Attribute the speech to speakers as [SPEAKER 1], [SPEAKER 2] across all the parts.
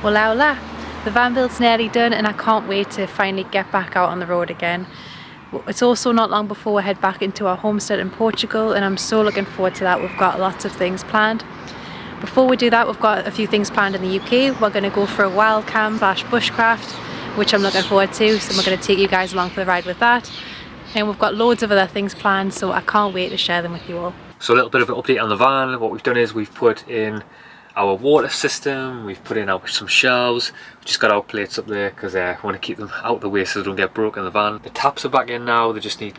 [SPEAKER 1] Hola, the van build's nearly done and I can't wait to finally get back out on the road again. It's also not long before we head back into our homestead in Portugal, and I'm so looking forward to that. We've got lots of things planned. Before we do that, we've got a few things planned in the UK. We're going to go for a wild camp / bushcraft, which I'm looking forward to, so we're going to take you guys along for the ride with that. And we've got loads of other things planned, so I can't wait to share them with you all.
[SPEAKER 2] So a little bit of an update on the van. What we've done is we've put in our water system, we've put in some shelves, we've just got our plates up there because we want to keep them out of the way so they don't get broken in the van. The taps are back in now, they just need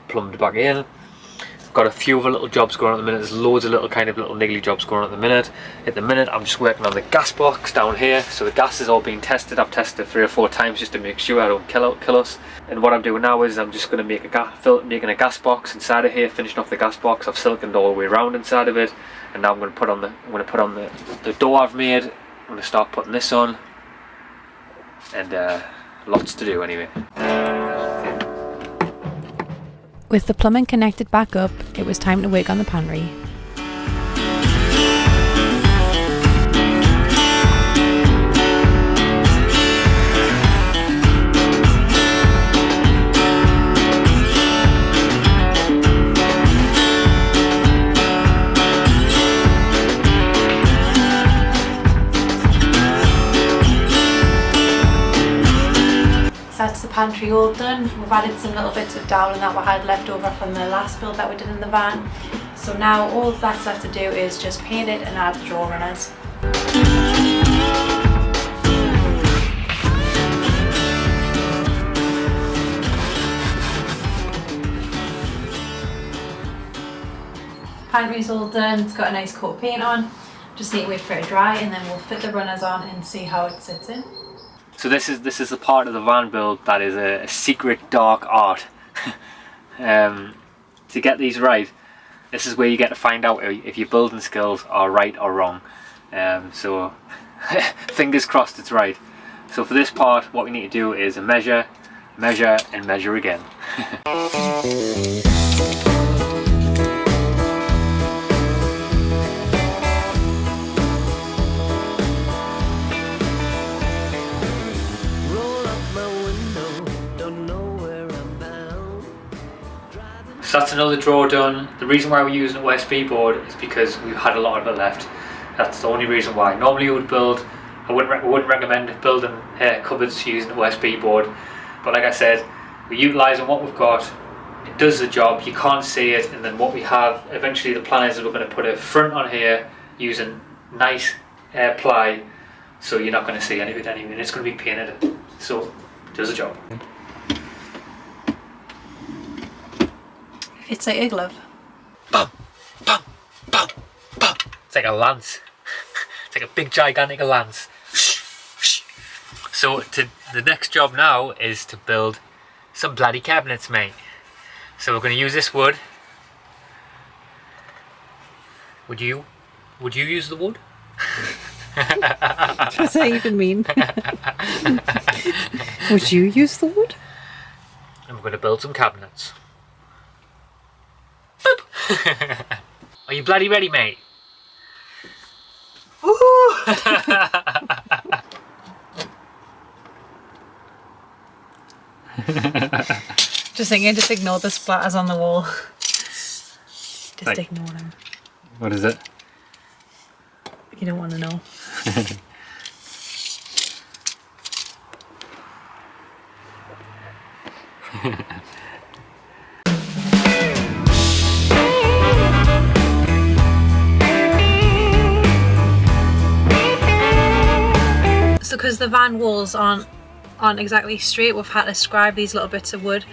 [SPEAKER 2] plumbed back in. Got a few other little jobs going on at the minute. There's loads of little niggly jobs going on at the minute. At the minute I'm just working on the gas box down here. So the gas is all being tested. I've tested it 3 or 4 times just to make sure I don't kill us. And what I'm doing now is I'm just going to make making a gas box inside of here, finishing off the gas box. I've siliconed all the way around inside of it, and now I'm going to put on the door I've made. I'm going to start putting this on, and lots to do anyway.
[SPEAKER 1] With the plumbing connected back up, it was time to work on the pantry. That's the pantry all done. We've added some little bits of dowling that we had left over from the last build that we did in the van. So now all that's left to do is just paint it and add the drawer runners. Pantry's all done, it's got a nice coat of paint on. Just need to wait for it to dry and then we'll fit the runners on and see how it sits in.
[SPEAKER 2] So this is the part of the van build that is a secret dark art. To get these right, this is where you get to find out if your building skills are right or wrong. So fingers crossed it's right. So for this part, what we need to do is measure, measure and measure again. So that's another drawer done. The reason why we're using a OSB board is because we've had a lot of it left. That's the only reason why. Normally we wouldn't recommend building cupboards using an OSB board, but like I said, we're utilising what we've got. It does the job, you can't see it, and then what we have, eventually the plan is that we're going to put a front on here using nice ply, so you're not going to see any of it anyway, and it's going to be painted, so it does the job.
[SPEAKER 1] It's like a glove.
[SPEAKER 2] Bum, bum, bum, bum. It's like a lance. It's like a big gigantic lance. So the next job now is to build some bloody cabinets, mate. So we're going to use this wood. Would you use the wood?
[SPEAKER 1] What does that even mean? Would you use the wood?
[SPEAKER 2] And we're going to build some cabinets. Are you bloody ready, mate? Woo!
[SPEAKER 1] Just thinking, just ignore the splatters on the wall. Just ignore them.
[SPEAKER 2] What is it?
[SPEAKER 1] You don't want to know. So because the van walls aren't exactly straight, we've had to scribe these little bits of wood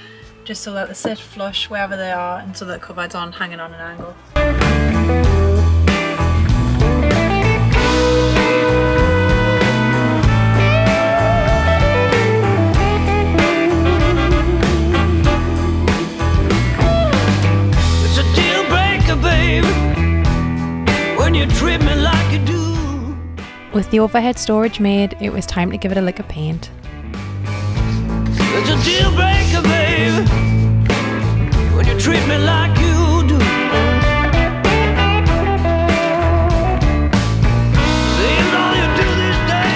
[SPEAKER 1] just so that they sit flush wherever they are and so that the cupboards aren't hanging on an angle.
[SPEAKER 3] It's a deal breaker, baby, when you treat me like you do.
[SPEAKER 1] With the overhead storage made, it was time to give it a lick of paint.
[SPEAKER 3] It's a deal breaker, baby, when you treat me like you do. Seems all you do these days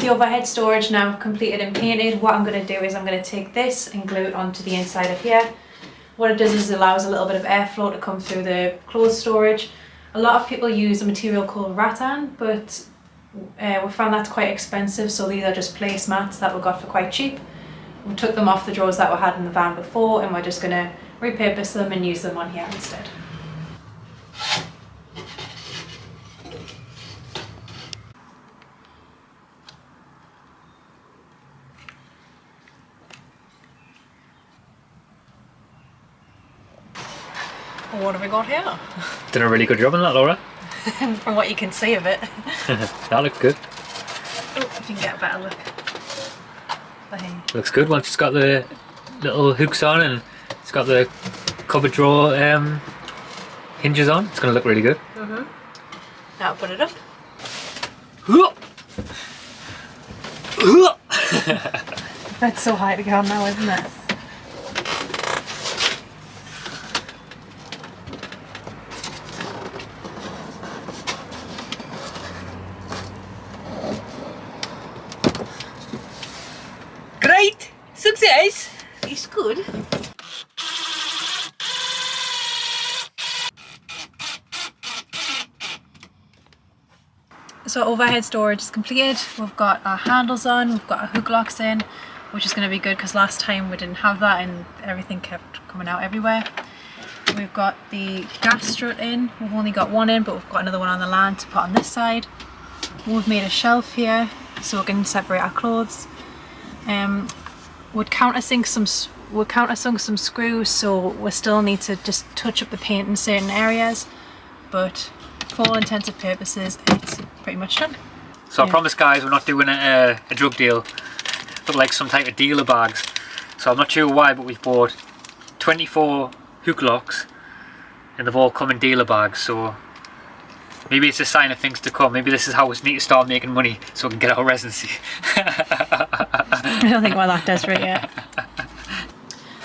[SPEAKER 1] the overhead storage now completed and painted, what I'm going to do is I'm going to take this and glue it onto the inside of here. What it does is it allows a little bit of airflow to come through the clothes storage. A lot of people use a material called rattan, but we found that's quite expensive, so these are just placemats that we got for quite cheap. We took them off the drawers that we had in the van before, and we're just going to repurpose them and use them on here instead. What have we got here?
[SPEAKER 2] Done a really good job on that, Laura.
[SPEAKER 1] From what you can see of it.
[SPEAKER 2] That looks good.
[SPEAKER 1] Oh, if you can get a better look.
[SPEAKER 2] Looks good once it's got the little hooks on and it's got the cupboard drawer hinges on. It's going to look really good.
[SPEAKER 1] Now put it up. That's so high to go on now, isn't it?
[SPEAKER 2] Great! Success!
[SPEAKER 1] It's good. So overhead storage is completed. We've got our handles on, we've got our hook locks in, which is going to be good because last time we didn't have that and everything kept coming out everywhere. We've got the gas strut in. We've only got one in, but we've got another one on the land to put on this side. We've made a shelf here so we can separate our clothes. We'd countersunk some screws, so we still need to just touch up the paint in certain areas, but for all intents and purposes it's pretty much done.
[SPEAKER 2] So I promise guys, we're not doing a drug deal, but like some type of dealer bags. So I'm not sure why, but we've bought 24 hook locks and they've all come in dealer bags, so maybe it's a sign of things to come. Maybe this is how we need to start making money so we can get our residency.
[SPEAKER 1] I don't think we're that desperate yet.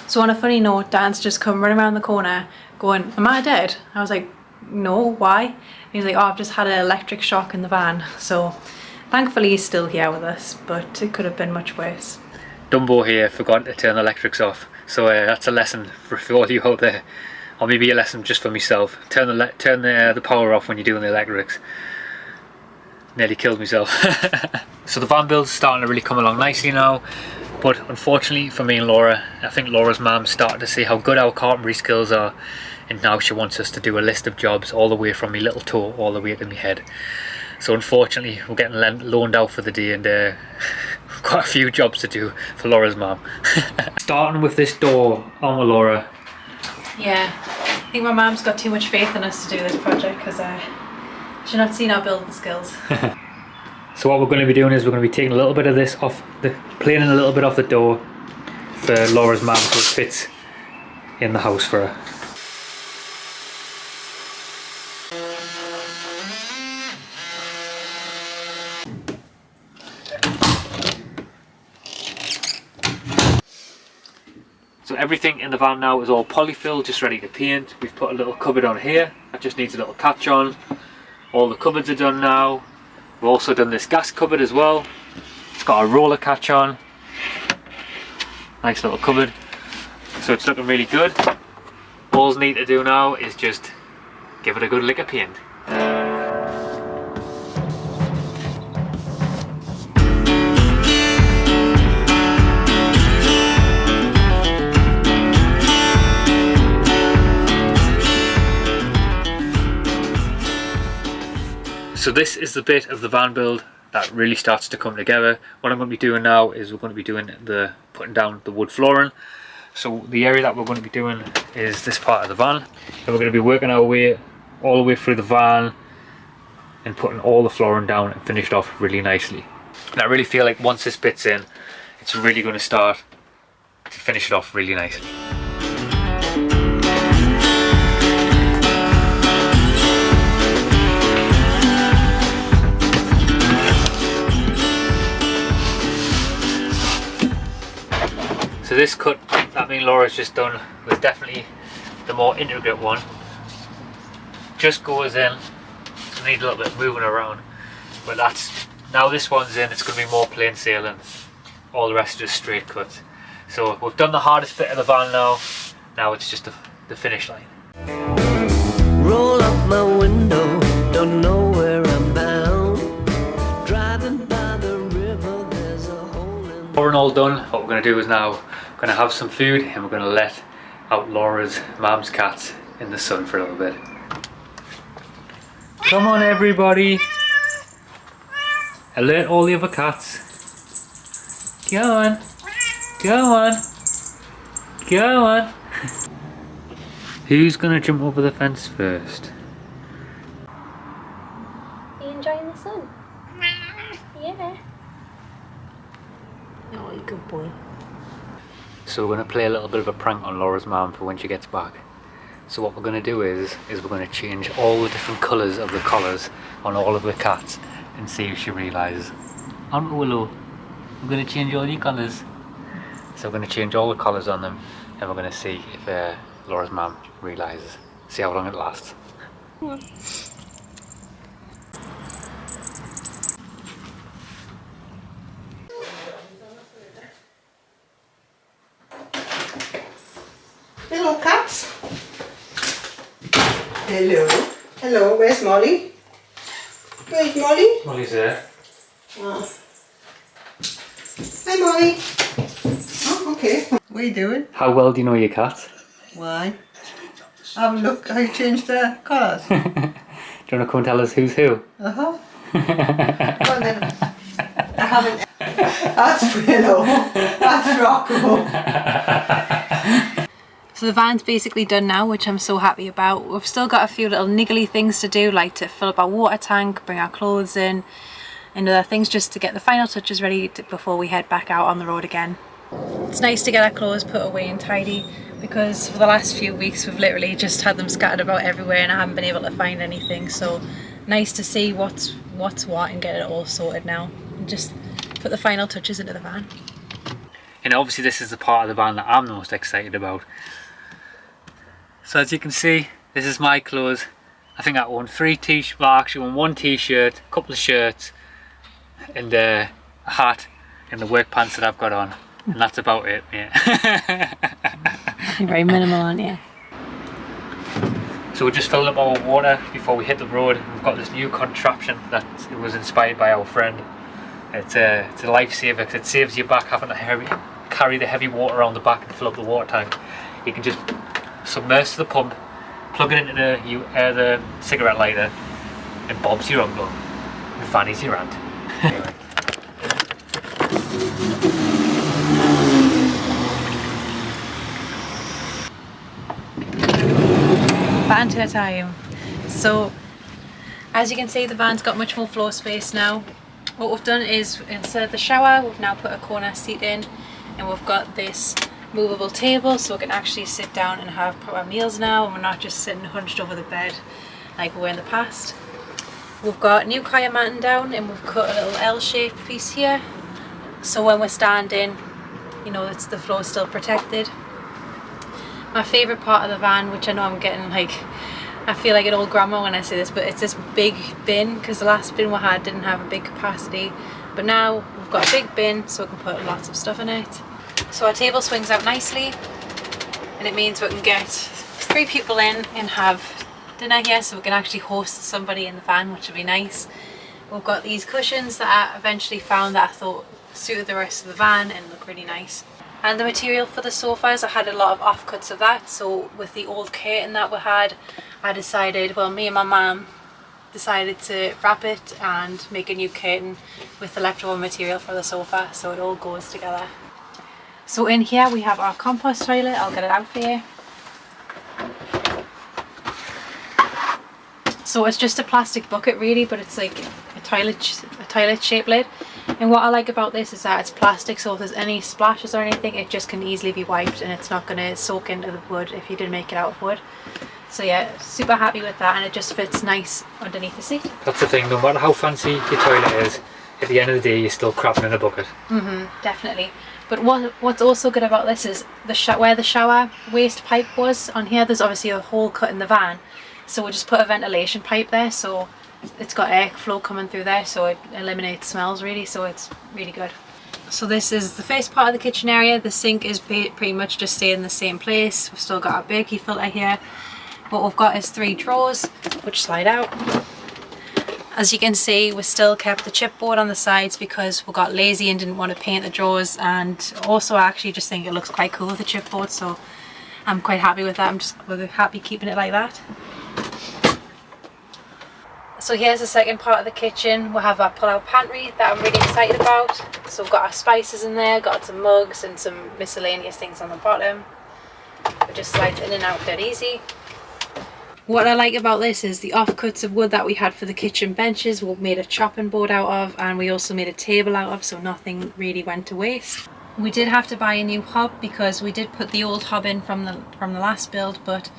[SPEAKER 1] So on a funny note, Dan's just come running around the corner going, "Am I dead?" I was like, "No, why?" And he's like, "Oh, I've just had an electric shock in the van." So thankfully he's still here with us, but it could have been much worse.
[SPEAKER 2] Dumbo here forgot to turn the electrics off, so that's a lesson for all you out there, or maybe a lesson just for myself. Turn the power off when you're doing the electrics. Nearly killed myself. So the van build's starting to really come along nicely now, but unfortunately for me and Laura, I think Laura's mum started to see how good our carpentry skills are, and now she wants us to do a list of jobs all the way from my little toe all the way to my head. So unfortunately we're getting loaned out for the day, and we've got a few jobs to do for Laura's mum. Starting with this door, aren't we, Laura?
[SPEAKER 1] Yeah, I think my mum's got too much faith in us to do this project because she's not seen our building skills.
[SPEAKER 2] So what we're going to be doing is we're going to be taking a little bit of this off, planing a little bit off the door for Laura's mum so it fits in the house for her. So everything in the van now is all polyfilled, just ready to paint. We've put a little cupboard on here that just needs a little catch on. All the cupboards are done now. We've also done this gas cupboard as well. It's got a roller catch on. Nice little cupboard. So it's looking really good. All we need to do now is just give it a good lick of paint. So this is the bit of the van build that really starts to come together. What I'm going to be doing now is we're going to be doing putting down the wood flooring. So the area that we're going to be doing is this part of the van, and we're going to be working our way all the way through the van and putting all the flooring down and finish it off really nicely. And I really feel like once this bit's in, it's really going to start to finish it off really nicely. So this cut that me and Laura's just done was definitely the more intricate one. Just goes in, so need a little bit of moving around, but that's now this one's in, it's going to be more plain sailing. All the rest is just straight cut. So we've done the hardest bit of the van now. Now it's just the finish line.
[SPEAKER 3] Roll up my window, don't know where I'm bound. Driving by the river, there's a hole in.
[SPEAKER 2] We're all done. What we're going to do is now we're going to have some food and we're going to let out Laura's mum's cats in the sun for a little bit. Come on everybody. Alert all the other cats. Go on. Go on. Go on. Who's going to jump over the fence first?
[SPEAKER 1] Are you enjoying the sun? Yeah. Oh, you good boy.
[SPEAKER 2] So we're going to play a little bit of a prank on Laura's mum for when she gets back. So what we're going to do is we're going to change all the different colours of the collars on all of the cats and see if she realises. Aren't we, Willow? We're going to change all the colours. So we're going to change all the collars on them and we're going to see if Laura's mum realises. See how long it lasts.
[SPEAKER 4] Hello, cats. Hello. Hello, where's Molly? Where's Molly?
[SPEAKER 2] Molly's there.
[SPEAKER 4] Oh. Hi, Molly. Oh, okay. What are you doing?
[SPEAKER 2] How well do you know your cat?
[SPEAKER 4] Why? Have a look. I changed the colours.
[SPEAKER 2] Do you want to come and tell us who's who?
[SPEAKER 4] Uh-huh. Well then, I haven't. That's Willow. That's Rocco.
[SPEAKER 1] So the van's basically done now, which I'm so happy about. We've still got a few little niggly things to do, like to fill up our water tank, bring our clothes in, and other things just to get the final touches ready before we head back out on the road again. It's nice to get our clothes put away and tidy, because for the last few weeks we've literally just had them scattered about everywhere and I haven't been able to find anything. So nice to see what's what and get it all sorted now and just put the final touches into the van.
[SPEAKER 2] And obviously this is the part of the van that I'm the most excited about. So as you can see, this is my clothes. I think I own well, I actually own one t-shirt, a couple of shirts, and a hat, and the work pants that I've got on. And that's about it, yeah.
[SPEAKER 1] You're very minimal, aren't you?
[SPEAKER 2] So we're just filling up our water before we hit the road. We've got this new contraption that it was inspired by our friend. It's a lifesaver because it saves you back having to carry the heavy water around the back and fill up the water tank. You can just submerge to the pump, plug it into the cigarette lighter, and Bob's your uncle, and Fanny's your aunt. Anyway.
[SPEAKER 1] Van tour time. So as you can see, the van's got much more floor space now. What we've done is instead of the shower, we've now put a corner seat in, and we've got this movable table so we can actually sit down and have proper meals now, and we're not just sitting hunched over the bed like we were in the past. We've got new kayak matting down and we've cut a little L-shaped piece here, so when we're standing, you know, it's the floor still protected. My favourite part of the van, which I know I'm getting like, I feel like an old grandma when I say this, but it's this big bin, because the last bin we had didn't have a big capacity, but now we've got a big bin so we can put lots of stuff in it. So our table swings out nicely, and it means we can get 3 people in and have dinner here, so we can actually host somebody in the van, which would be nice. We've got these cushions that I eventually found that I thought suited the rest of the van and look really nice. And the material for the sofas, I had a lot of offcuts of that, so with the old curtain that we had, I decided, well, me and my mum decided to wrap it and make a new curtain with the leftover material for the sofa, so it all goes together. So in here we have our compost toilet. I'll get it out for you. So it's just a plastic bucket really, but it's like a toilet shaped lid. And what I like about this is that it's plastic, so if there's any splashes or anything, it just can easily be wiped and it's not going to soak into the wood if you did make it out of wood. So yeah, super happy with that, and it just fits nice underneath the seat.
[SPEAKER 2] That's the thing, no matter how fancy your toilet is, at the end of the day you're still crapping in a bucket.
[SPEAKER 1] Definitely. But what's also good about this is where the shower waste pipe was on here, there's obviously a hole cut in the van, so we'll just put a ventilation pipe there, so it's got airflow coming through there, so it eliminates smells really, so it's really good. So this is the first part of the kitchen area. The sink is pretty much just staying in the same place. We've still got our Berkey filter here. What we've got is 3 drawers which slide out. As you can see, we still kept the chipboard on the sides because we got lazy and didn't want to paint the drawers, and also I actually just think it looks quite cool with the chipboard, so I'm quite happy with that. We're happy keeping it like that. So here's the second part of the kitchen. We'll have our pull-out pantry that I'm really excited about. So we've got our spices in there, got some mugs and some miscellaneous things on the bottom. It just slides in and out dead easy. What I like about this is the offcuts of wood that we had for the kitchen benches we made a chopping board out of, and we also made a table out of, so nothing really went to waste. We did have to buy a new hob because we did put the old hob in from the last build, but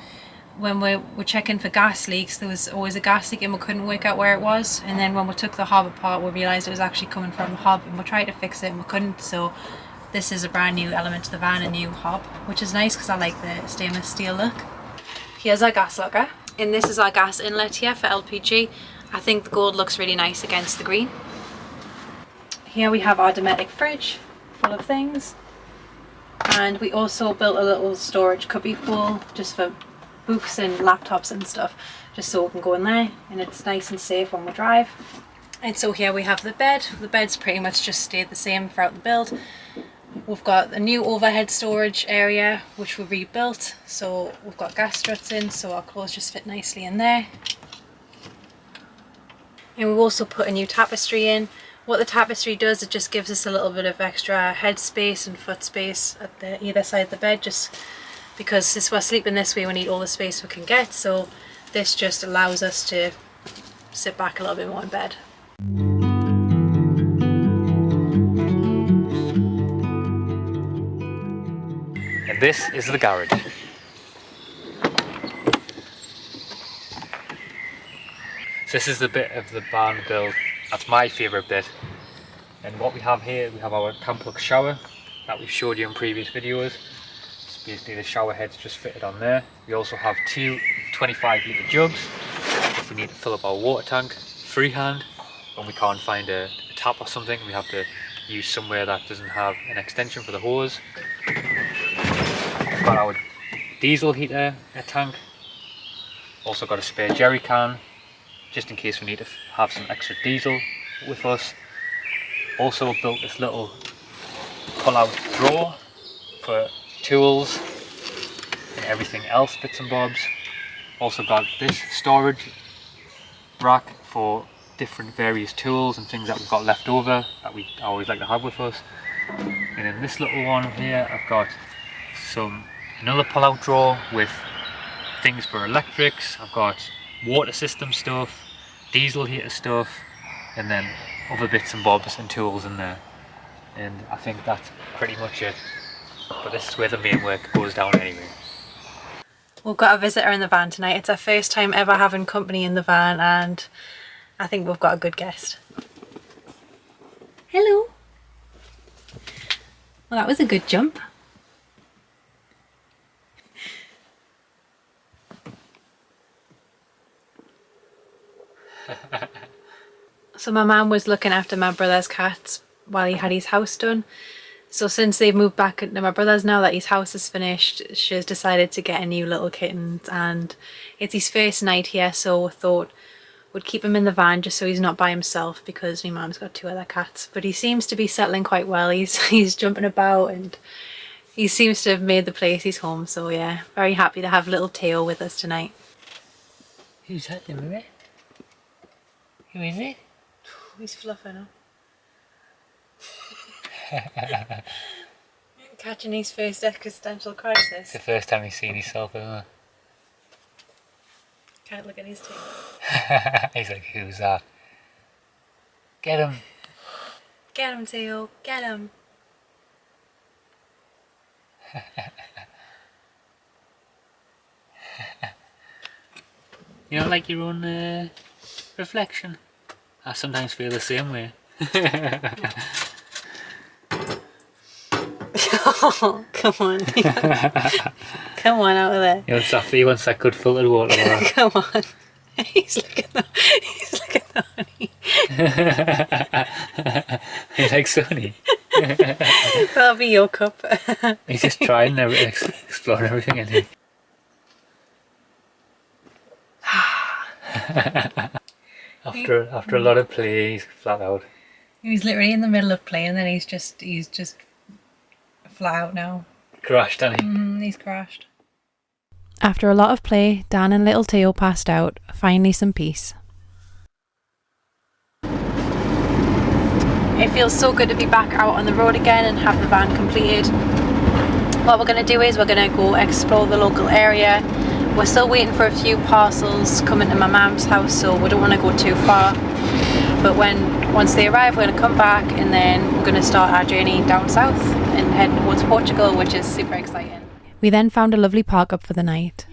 [SPEAKER 1] when we were checking for gas leaks, there was always a gas leak and we couldn't work out where it was. And then when we took the hob apart, we realised it was actually coming from the hob, and we tried to fix it and we couldn't. So this is a brand new element to the van, a new hob, which is nice because I like the stainless steel look. Here's our gas logger, and this is our gas inlet here for LPG. I think the gold looks really nice against the green. Here we have our Dometic fridge full of things, and we also built a little storage cubby hole just for books and laptops and stuff, just so we can go in there and it's nice and safe when we drive. And so here we have the bed. The bed's pretty much just stayed the same throughout the build. We've got a new overhead storage area which we rebuilt, so we've got gas struts in, so our clothes just fit nicely in there. And we've also put a new tapestry in. What the tapestry does, it just gives us a little bit of extra head space and foot space at either side of the bed, just because since we're sleeping this way we need all the space we can get, so this just allows us to sit back a little bit more in bed.
[SPEAKER 2] And this is the garage. So this is the bit of the van build that's my favourite bit. And what we have here, we have our Camplux shower that we've showed you in previous videos. Basically the shower head's just fitted on there. We also have 2 25-litre jugs if we need to fill up our water tank freehand when we can't find a tap or something. We have to use somewhere that doesn't have an extension for the hose. We've got our diesel heater tank. Also got a spare jerry can just in case we need to have some extra diesel with us. Also built this little pull-out drawer for tools and everything else, bits and bobs. Also got this storage rack for different various tools and things that we've got left over that we always like to have with us. And in this little one here I've got another pull-out drawer with things for electrics. I've got water system stuff, diesel heater stuff, and then other bits and bobs and tools in there. And I think that's pretty much it. But this is where the main work goes down anyway.
[SPEAKER 1] We've got a visitor in the van tonight. It's our first time ever having company in the van, and I think we've got a good guest. Hello. Well, that was a good jump. So my mum was looking after my brother's cats while he had his house done. So since they've moved back into my brother's now that his house is finished, she's decided to get a new little kitten, and it's his first night here, so we thought we'd keep him in the van just so he's not by himself, because my mum's got 2 other cats. But he seems to be settling quite well. He's jumping about and he seems to have made the place his home, so yeah, very happy to have little Theo with us tonight.
[SPEAKER 2] Who's that, Mummy? Who is it?
[SPEAKER 1] He's fluffing up. Catching his first existential crisis.
[SPEAKER 2] It's the first time he's seen himself, isn't it?
[SPEAKER 1] Can't look at his tail.
[SPEAKER 2] He's like, who's that? Get him!
[SPEAKER 1] Get him, Theo, get him!
[SPEAKER 2] You don't like your own reflection? I sometimes feel the same way.
[SPEAKER 1] Oh, come on. Come on out of there.
[SPEAKER 2] He wants that good filtered water.
[SPEAKER 1] Come on. He's looking Sony.
[SPEAKER 2] You like Sony?
[SPEAKER 1] That'll be your cup.
[SPEAKER 2] He's just trying everything, exploring everything, isn't he? After a lot of play, he's flat out.
[SPEAKER 1] He was literally in the middle of playing and then he's just flat out now.
[SPEAKER 2] Crashed, hasn't he?
[SPEAKER 1] He's crashed. After a lot of play, Dan and little Theo passed out. Finally some peace. It feels so good to be back out on the road again and have the van completed. What we're going to do is we're going to go explore the local area. We're still waiting for a few parcels coming to my mum's house, so we don't want to go too far. But once they arrive, we're going to come back and then we're going to start our journey down south and head towards Portugal, which is super exciting. We then found a lovely park up for the night.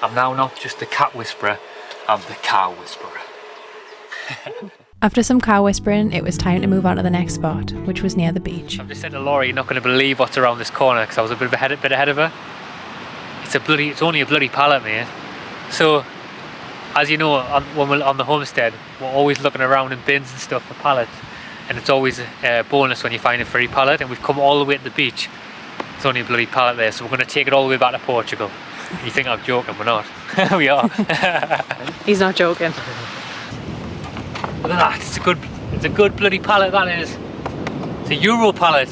[SPEAKER 2] I'm now not just the cat whisperer, I'm the cow whisperer.
[SPEAKER 1] After some cow whispering, it was time to move on to the next spot, which was near the beach.
[SPEAKER 2] I've just said to Laura, you're not going to believe what's around this corner, because I was a bit ahead of her. It's only a bloody pallet, mate. So, as you know, when we're on the homestead, we're always looking around in bins and stuff for pallets, and it's always a bonus when you find a free pallet. And we've come all the way to the beach. It's only a bloody pallet there, so we're going to take it all the way back to Portugal. You think I'm joking? We're not. We are.
[SPEAKER 1] He's not joking.
[SPEAKER 2] Look at that, it's a good bloody pallet, that is. It's a Euro pallet.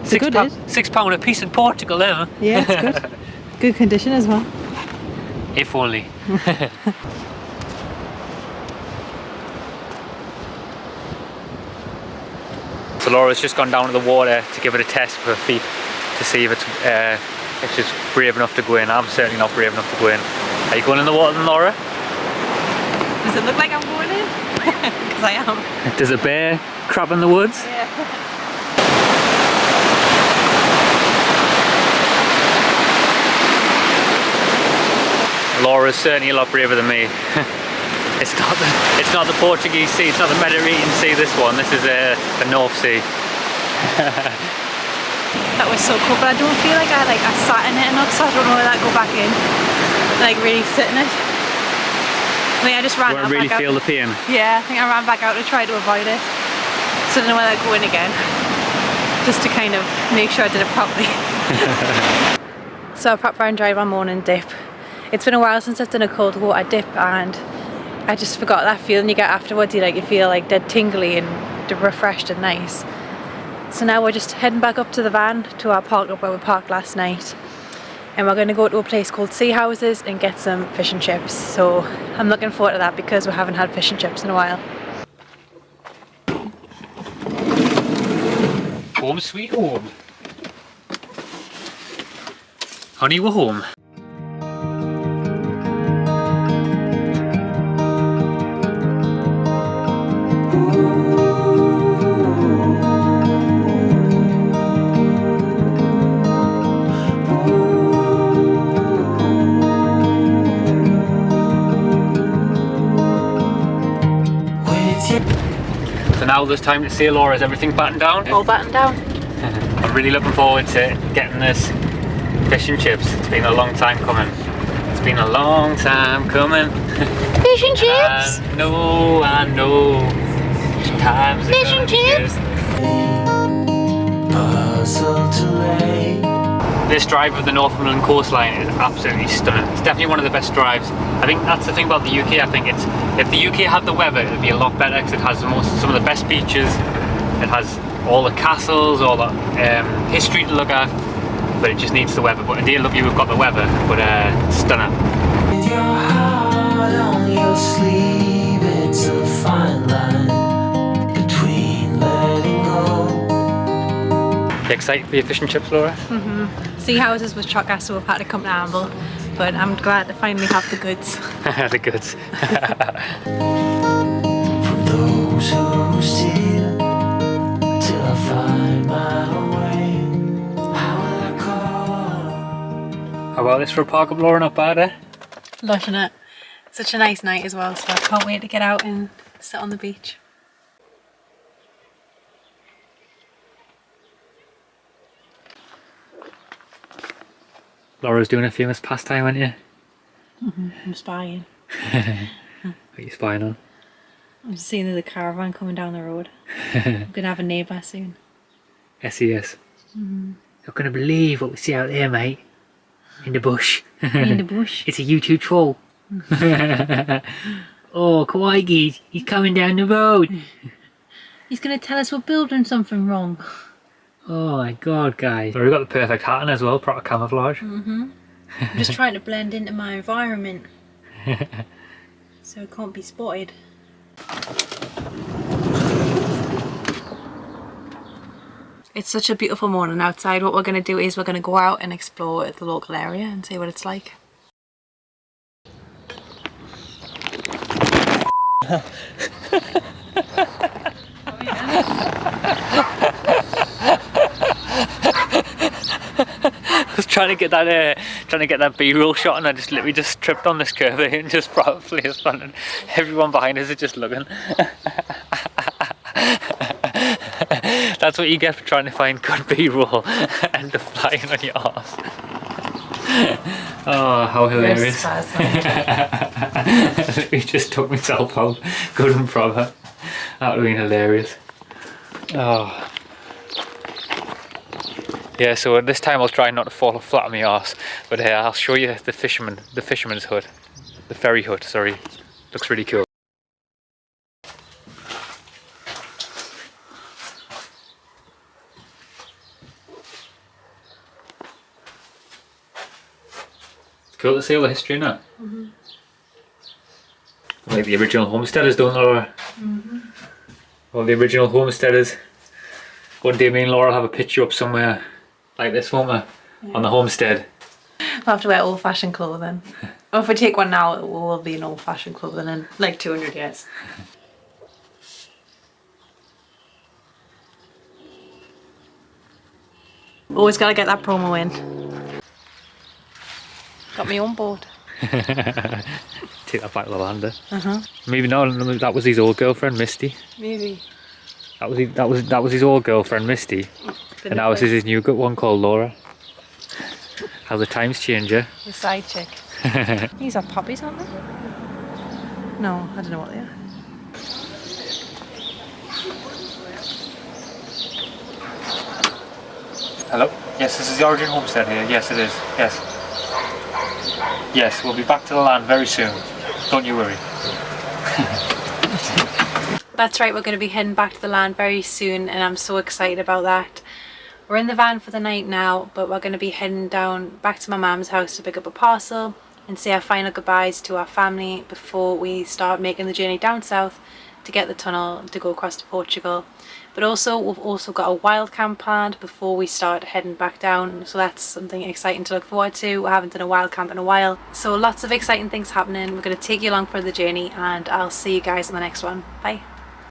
[SPEAKER 2] £6 a piece in Portugal now.
[SPEAKER 1] Yeah, it's good. Good condition as well.
[SPEAKER 2] If only. So Laura's just gone down to the water to give it a test with her feet to see if it's just brave enough to go in. I'm certainly not brave enough to go in. Are you going in the water then, Laura?
[SPEAKER 1] Does it look like I'm going in? Because I am.
[SPEAKER 2] There's a bear crab in the woods.
[SPEAKER 1] Yeah.
[SPEAKER 2] Laura's certainly a lot braver than me. It's not the Portuguese Sea, it's not the Mediterranean Sea, this one. This is the North Sea.
[SPEAKER 1] That was so cool, but I don't feel like I sat in it enough, so I don't know whether I'd go back in. Like really sit in it. I think I just ran out.
[SPEAKER 2] Really feel the pain?
[SPEAKER 1] Yeah, I think I ran back out to try to avoid it. So I don't know whether I'd go in again. Just to kind of make sure I did it properly. So I prepped and dried my morning dip. It's been a while since I've done a cold water dip and I just forgot that feeling you get afterwards. You feel like dead tingly and refreshed and nice. So now we're just heading back up to the van to our park up where we parked last night. And we're going to go to a place called Sea Houses and get some fish and chips. So I'm looking forward to that because we haven't had fish and chips in a while.
[SPEAKER 2] Home sweet home. Honey, we're home. So now there's time to say, Laura, is everything battened down?
[SPEAKER 1] All battened down.
[SPEAKER 2] I'm really looking forward to getting this fish and chips. It's been a long time coming. It's been a long time coming.
[SPEAKER 1] Fish and chips?
[SPEAKER 2] I know. Times
[SPEAKER 1] Fish and chips?
[SPEAKER 2] This drive of the Northumberland coastline is absolutely stunning. It's definitely one of the best drives. I think that's the thing about the UK. I think if the UK had the weather, it'd be a lot better because it has some of the best beaches. It has all the castles, all the history to look at, but it just needs the weather. But in DLW we've got the weather, but stunning.
[SPEAKER 3] With your heart on your sleeve, it's a fine line between letting go.
[SPEAKER 2] You excited for your fish and chips, Laura?
[SPEAKER 1] Sea Houses was chocker, so we've had to come to Amble. But I'm glad to finally have the goods.
[SPEAKER 2] The goods.
[SPEAKER 3] From those who steal till I find my way. How will I call?
[SPEAKER 2] How about this for a park up, Laura? Not bad, eh?
[SPEAKER 1] Lush, innit? Such a nice night as well, so I can't wait to get out and sit on the beach.
[SPEAKER 2] Laura's doing a famous pastime, aren't you?
[SPEAKER 1] I'm spying.
[SPEAKER 2] What are you spying on?
[SPEAKER 1] I'm just seeing there's a caravan coming down the road. I'm gonna have a neighbour soon.
[SPEAKER 2] SES. Not gonna believe what we see out there, mate. In the bush.
[SPEAKER 1] In the bush.
[SPEAKER 2] It's a YouTube troll. Oh, Kawaii, he's coming down the road.
[SPEAKER 1] He's gonna tell us we're building something wrong.
[SPEAKER 2] Oh my god, guys. We've got the perfect hat on as well, proper camouflage.
[SPEAKER 1] I'm just trying to blend into my environment. So it can't be spotted. It's such a beautiful morning outside. What we're going to do is we're going to go out and explore the local area and see what it's like.
[SPEAKER 2] I was trying to get that B-roll shot, and I just literally just tripped on this curve here and just probably is fun, and everyone behind us is just looking. That's what you get for trying to find good B-roll and the flying on your arse. Oh, how hilarious. He just took myself out good and proper. That would have been hilarious. Oh. Yeah, so this time I'll try not to fall flat on my arse, but I'll show you the fisherman's hut. The ferry hut, sorry. Looks really cool. Cool to see all the history in it. Like the original homesteaders, don't they, Laura? All the original homesteaders. One day me and Laura will have a picture up somewhere like this, won't we? Yeah. On the homestead.
[SPEAKER 1] I'll have to wear old-fashioned clothing. Or if we take one now, it will be an old-fashioned clothing in like 200 years. Always gotta get that promo in. Got me on board.
[SPEAKER 2] Take that back to the lander. Maybe no, that was his old girlfriend, Misty.
[SPEAKER 1] Maybe.
[SPEAKER 2] That was his old girlfriend, Misty. And now this is his new one called Laura. How the times change, yeah?
[SPEAKER 1] The side chick. These are puppies, aren't they? No, I don't know what they are.
[SPEAKER 2] Hello? Yes, this is the Origin Homestead here. Yes, it is. Yes. Yes, we'll be back to the land very soon. Don't you worry.
[SPEAKER 1] That's right, we're going to be heading back to the land very soon, and I'm so excited about that. We're in the van for the night now, but we're going to be heading down back to my mum's house to pick up a parcel and say our final goodbyes to our family before we start making the journey down south to get the tunnel to go across to Portugal. But also, we've also got a wild camp planned before we start heading back down, so that's something exciting to look forward to. We haven't done a wild camp in a while, so lots of exciting things happening. We're going to take you along for the journey, and I'll see you guys in the next one. Bye.